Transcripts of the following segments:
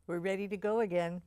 We're ready to go again.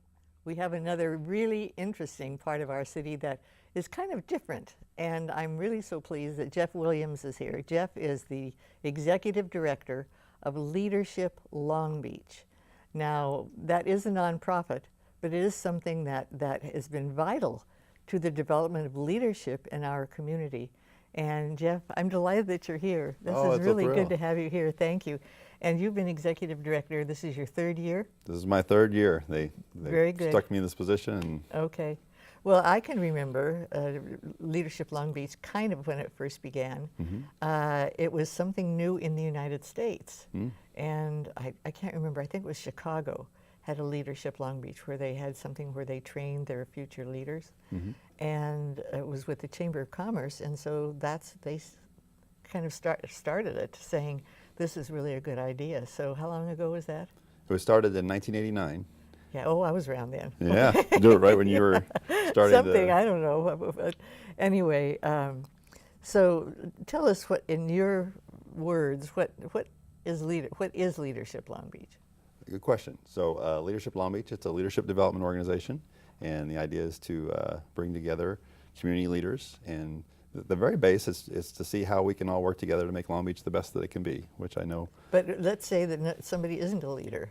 We have another really interesting part of our city that is kind of different, and I'm really so pleased that Jeff Williams is here. Jeff is the Executive Director of Leadership Long Beach. Now, that is a nonprofit, but it is something that has been vital to the development of leadership in our community. And Jeff, I'm delighted that you're here. This Oh, is it's a really thrill. good to have you here. Thank you. And you've been executive director. This is your third year? This is my third year. They Very good. stuck me in this position. And Okay. Well, I can remember Leadership Long Beach kind of when it first began. It was something new in the United States. And I can't remember, I think it was Chicago had a Leadership Long Beach where they had something where they trained their future leaders. And it was with the Chamber of Commerce. And so they kind of started it saying, this is really a good idea. So how long ago was that? it was started in 1989. Yeah, oh, I was around then. Yeah, do it right when you were starting. Something, I don't know. But anyway, so tell us what, in your words, what is Leadership Long Beach? Good question. So Leadership Long Beach, it's a leadership development organization, and the idea is to bring together community leaders, and the very base is to see how we can all work together to make Long Beach the best that it can be, which I know. But let's say that somebody isn't a leader.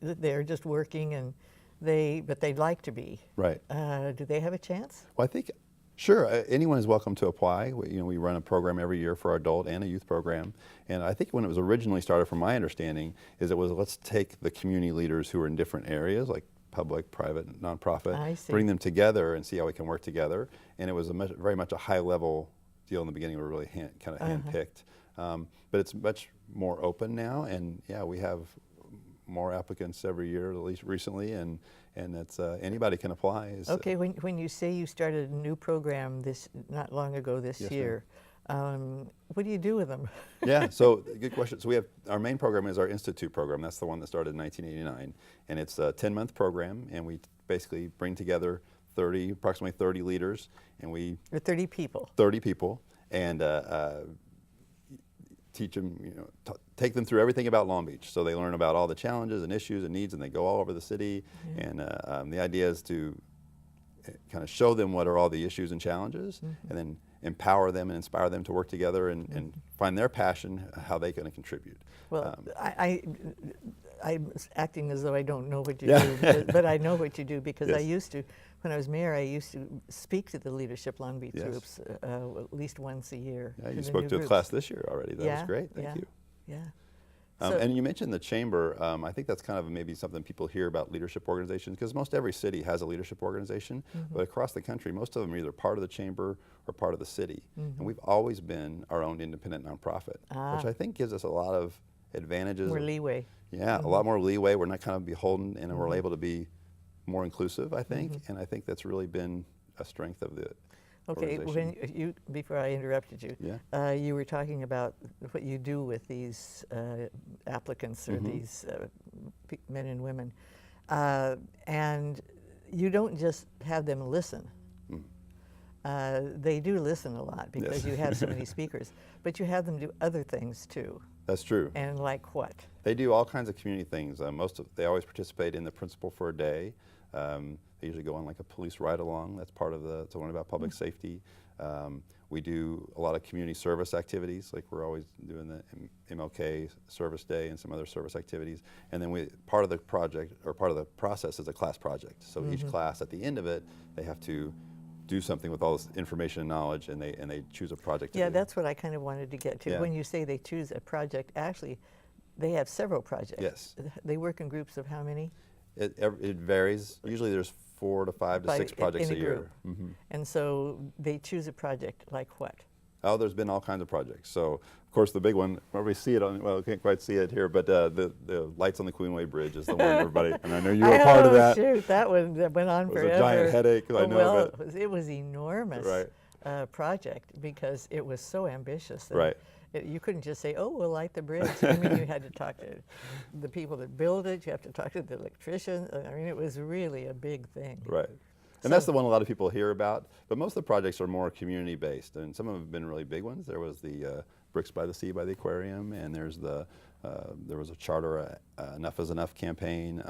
They're just working, and but they'd like to be. Right. Do they have a chance? Well, I think, sure, anyone is welcome to apply. We run a program every year for our adult and a youth program. And I think when it was originally started, from my understanding, is it was let's take the community leaders who are in different areas, like public, private, nonprofit, bring them together and see how we can work together. And it was very much a high-level deal in the beginning. We were really kind of handpicked. But it's much more open now, and yeah, we have more applicants every year, at least recently, and it's anybody can apply. Okay, when you say you started a new program not long ago this Yes, year, what do you do with them? Yeah, so good question. So we have, our main program is our Institute program. That's the one that started in 1989, and it's a 10-month program, and we basically bring together approximately 30 leaders, and we 30 people. 30 people, and teach them, take them through everything about Long Beach. So they learn about all the challenges and issues and needs, and they go all over the city. And the idea is to kind of show them what are all the issues and challenges, and then empower them and inspire them to work together and find their passion, how they can contribute. Well, I'm acting as though I don't know what you do, but I know what you do because I used to, when I was mayor, I used to speak to the Leadership Long Beach groups at least once a year. Yeah, you spoke to a class this year already. That was great. Thank you. Yeah. And you mentioned the chamber. I think that's kind of maybe something people hear about leadership organizations, because most every city has a leadership organization, but across the country, most of them are either part of the chamber or part of the city. And we've always been our own independent nonprofit, which I think gives us a lot of advantages. More leeway. Yeah, a lot more leeway. We're not kind of beholden, and we're able to be more inclusive, I think, and I think that's really been a strength of the Okay, before I interrupted you, you were talking about what you do with these applicants or these men and women, and you don't just have them listen. They do listen a lot because you have so many speakers, but you have them do other things too. That's true. And like what? They do all kinds of community things. They always participate in the Principal for a Day. They usually go on like a police ride-along. That's part of it's one about public safety. We do a lot of community service activities, like we're always doing the MLK Service Day and some other service activities. And then part of the project, or part of the process, is a class project. So each class, at the end of it, they have to do something with all this information and knowledge, and they choose a project to do. That's what I kind of wanted to get to. When you say they choose a project, actually, they have several projects. Yes. They work in groups of how many? It varies. Usually there's 4 to 5 to 6 projects a year. And so they choose a project like what? Oh, there's been all kinds of projects. So, of course, the big one, we see it on, well, we can't quite see it here, but the lights on the Queenway Bridge is the one everybody, and I know you were part of that. Shoot, that one that went on forever. It was a giant headache, I know. Well, it was enormous project because it was so ambitious. You couldn't just say, oh, we'll light the bridge. I mean, you had to talk to the people that build it. You have to talk to the electrician. I mean, it was really a big thing. Right. And that's the one a lot of people hear about. But most of the projects are more community-based, and some of them have been really big ones. There was the Bricks by the Sea by the aquarium, and there's the There was a charter, Enough is Enough campaign.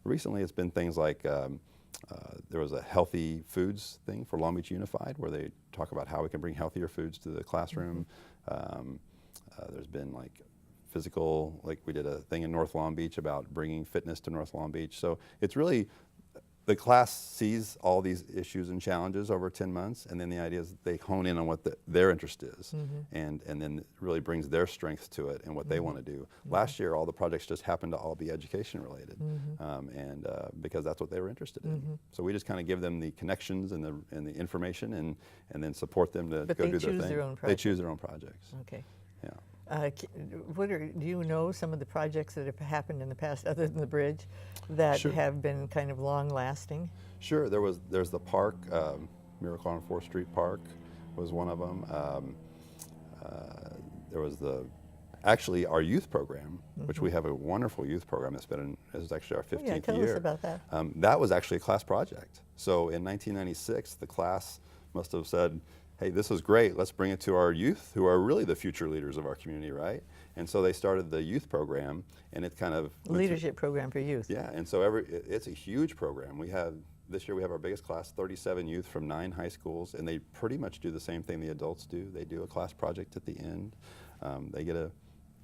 Recently it's been things like there was a healthy foods thing for Long Beach Unified where they talk about how we can bring healthier foods to the classroom. There's been like physical, like we did a thing in North Long Beach about bringing fitness to North Long Beach. So it's really, the class sees all these issues and challenges over 10 months, and then the idea is that they hone in on what their interest is, and then it really brings their strength to it and what they want to do. Last year, all the projects just happened to all be education related, and because that's what they were interested in. So we just kind of give them the connections and the information, and then support them to But go they do their choose thing. their own They choose their own projects. Okay. Yeah. Do you know some of the projects that have happened in the past, other than the bridge, that Sure. have been kind of long-lasting? Sure. There's the park, Miracle on 4th Street Park was one of them. There was actually our youth program, which we have a wonderful youth program that's this is actually our 15th year. Tell us about that. That was actually a class project. So in 1996, the class must have said, hey, this is great, let's bring it to our youth who are really the future leaders of our community, right? And so they started the youth program, and it kind of Leadership program for youth. yeah, and so it's a huge program. This year we have our biggest class, 37 youth from 9 high schools, and they pretty much do the same thing the adults do. They do a class project at the end. They get to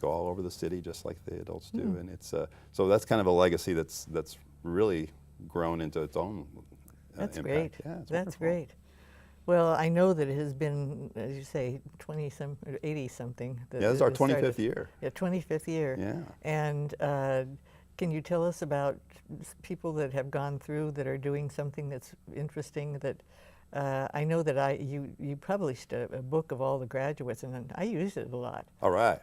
go all over the city just like the adults do, and it's so that's kind of a legacy that's really grown into its own That's impact. great. Yeah, it's That's wonderful. great. Well, I know that it has been, as you say, 20-some, or 80-something. Yeah, this is our 25th year. Yeah, 25th year. Yeah. And can you tell us about people that have gone through that are doing something that's interesting? That I know that you published a book of all the graduates, and I used it a lot. All right.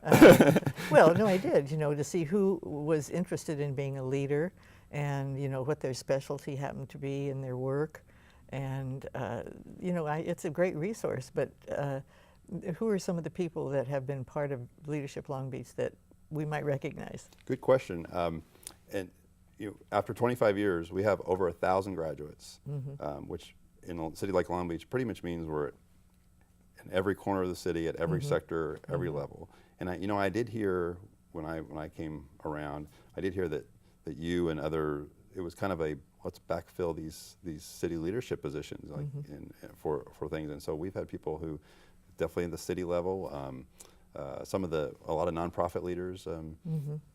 Well, no, I did. To see who was interested in being a leader, and what their specialty happened to be in their work. And it's a great resource, but who are some of the people that have been part of Leadership Long Beach that we might recognize? Good question. And after 25 years, we have over 1,000 graduates, which in a city like Long Beach pretty much means we're in every corner of the city, at every sector, every level. And I did hear when I came around, I did hear that you and it was kind of let's backfill these city leadership positions like for things. And so we've had people who definitely in the city level, a lot of nonprofit leaders,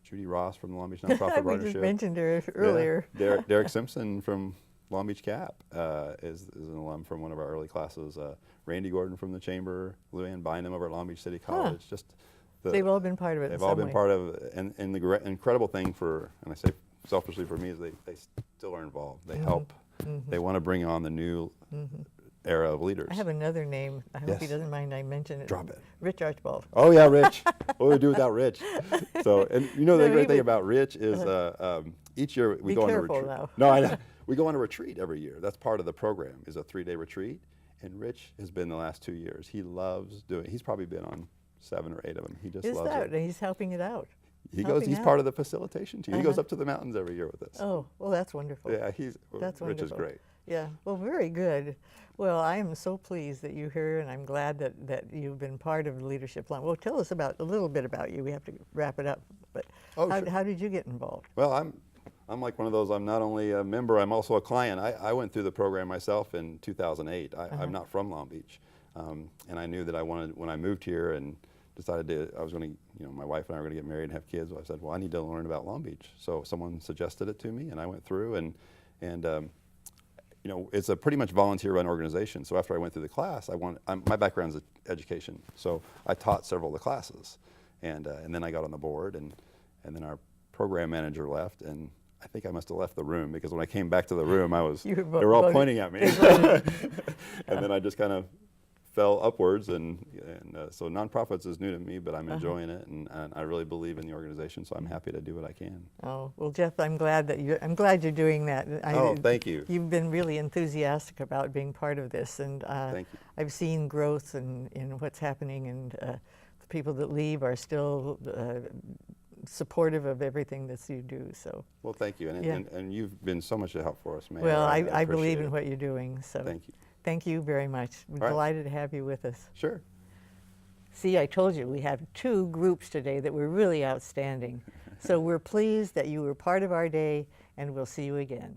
Judy Ross from the Long Beach Nonprofit We Partnership. just mentioned her earlier. Yeah. Derek Simpson from Long Beach CAP is an alum from one of our early classes. Randy Gordon from the Chamber, Luann Bynum over at Long Beach City College. They've all been part of it. They've all been part of it. And the incredible thing and I say selfishly for me, is they still are involved. They help. They want to bring on the new era of leaders. I have another name. I hope he Yes. doesn't mind I mention it. Drop it. Rich Archibald. Oh yeah, Rich. What would we do without Rich? So, and the No, great he thing would- about Rich is each year we Be go on a careful retreat. now. No, I know. We go on a retreat every year. That's part of the program, is a 3-day retreat. And Rich has been the last 2 years. He loves he's probably been on 7 or 8 of them. He just Is loves that? it. He's helping it out. He's helping part out. of the facilitation team. He goes up to the mountains every year with us. Oh, well, that's wonderful. Yeah, That's Rich is wonderful. great. Yeah, well, very good. Well, I am so pleased that you're here, and I'm glad that you've been part of the Leadership Long. Well, tell us a little bit about you. We have to wrap it up, but Oh, sure. how did you get involved? Well, I'm like one of those, I'm not only a member, I'm also a client. I went through the program myself in 2008. I'm not from Long Beach. And I knew that when I moved here and decided I was going to, my wife and I were going to get married and have kids, I said, well, I need to learn about Long Beach. So someone suggested it to me, and I went through, and it's a pretty much volunteer-run organization. So after I went through the class, my background is education. So I taught several of the classes, and then I got on the board, and then our program manager left, and I think I must have left the room, because when I came back to the room, they were all pointing at me. And then I just kind of fell upwards, and so nonprofits is new to me, but I'm enjoying it, and I really believe in the organization, so I'm happy to do what I can. Oh, well, Jeff, I'm glad you're doing that. Thank you. You've been really enthusiastic about being part of this, and Thank you. I've seen growth in what's happening, and the people that leave are still supportive of everything that you do. So. Well, thank you, and you've been so much help for us, man. Well, I appreciate believe in it. what you're doing. So. Thank you. Thank you very much. We're All right. delighted to have you with us. Sure. See, I told you we have 2 groups today that were really outstanding. So we're pleased that you were part of our day, and we'll see you again.